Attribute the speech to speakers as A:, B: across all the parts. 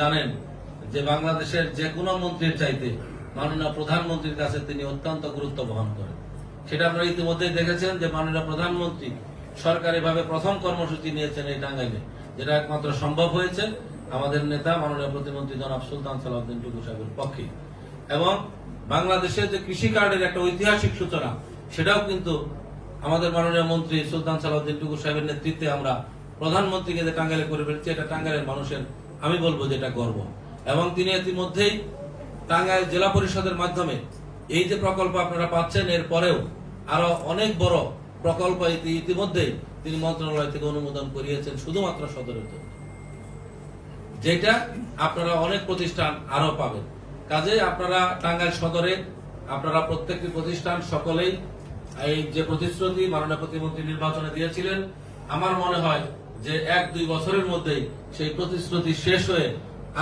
A: জানেন যে বাংলাদেশের যে কোনো মন্ত্রীর চাইতে মাননীয় প্রধানমন্ত্রীর কাছে তিনি অত্যন্ত গুরুত্ব বহন করেন। সেটা আপনারা ইতিমধ্যেই দেখেছেন যে মাননীয় প্রধানমন্ত্রী সরকারিভাবে প্রথম কর্মসূচি নিয়েছেন এই টাঙ্গাইলে, যেটা একমাত্র সম্ভব হয়েছে আমাদের নেতা মাননীয় প্রতিমন্ত্রী জনাব সুলতান সালাউদ্দিন টুকু সাহেবের পক্ষে। এবং বাংলাদেশের যে কৃষি কার্ডের একটা ঐতিহাসিক সূচনা, সেটাও কিন্তু আমাদের মাননীয় মন্ত্রী সুলতান সালাউদ্দিন টুকু সাহেবের নেতৃত্বে আমরা প্রধানমন্ত্রীকে যে টাঙ্গাইলে করে ফেলছি, এটা টাঙ্গাইলের মানুষের আমি বলবো যে এটা গর্ব। এবং তিনি ইতিমধ্যেই টাঙ্গাইল জেলা পরিষদের মাধ্যমে এই যে প্রকল্প আপনারা পাচ্ছেন, এর পরেও আরো অনেক বড় প্রকল্প ইতিমধ্যেই তিনি মন্ত্রণালয় থেকে অনুমোদন করিয়েছেন শুধুমাত্র সদরের জন্য, যেটা আপনারা অনেক প্রতিষ্ঠান আরো পাবেন। কাজে আপনারা টাঙ্গাইল সদরে আপনারা প্রত্যেকটি প্রতিষ্ঠান সকলেই এই যে প্রতিশ্রুতি মাননীয় প্রতিমন্ত্রী নির্বাচনে দিয়েছিলেন, আমার মনে হয় যে 1-2 বছরের মধ্যেই সেই প্রতিশ্রুতি শেষ হয়ে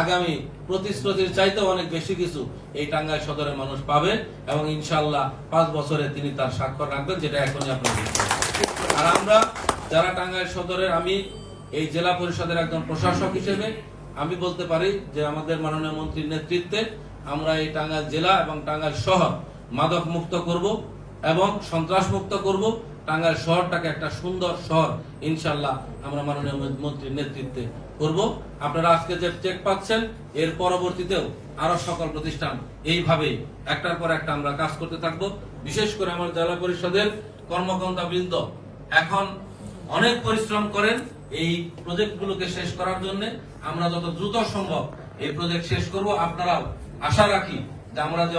A: আগামী প্রতিশ্রুতির চাইতেও অনেক বেশি কিছু এই টাঙ্গাইল সদরের মানুষ পাবে এবং ইনশাআল্লাহ 5 বছরে তিনি তার স্বাক্ষর রাখবেন, যেটা এখনই আপনারা দেখছেন। আর আমরা যারা টাঙ্গাইল সদরের, আমি এই জেলা পরিষদের একজন প্রশাসক হিসেবে আমি বলতে পারি যে আমাদের মাননীয় মন্ত্রীর নেতৃত্বে আমরা এই টাঙ্গাইল জেলা এবং টাঙ্গাইল শহর মাদক মুক্ত করব এবং সন্ত্রাস মুক্ত করব। টাঙ্গাইল শহরটাকে একটা সুন্দর শহর ইনশাআল্লাহ আমরা মাননীয় মন্ত্রীর নেতৃত্বে করব। আপনারা আজকে যে চেক পাচ্ছেন, এর পরবর্তীতেও আরো সকল প্রতিষ্ঠান এইভাবেই একটার পর একটা আমরা কাজ করতে থাকবো। বিশেষ করে আমার জেলা পরিষদের কর্মকর্তা বৃন্দ এখন অনেক পরিশ্রম করেন এই প্রজেক্টগুলোকে শেষ করার জন্য। আমরা যত দ্রুত সম্ভব এই প্রজেক্ট শেষ করব। আপনারাও আশা রাখি যে আমরা যে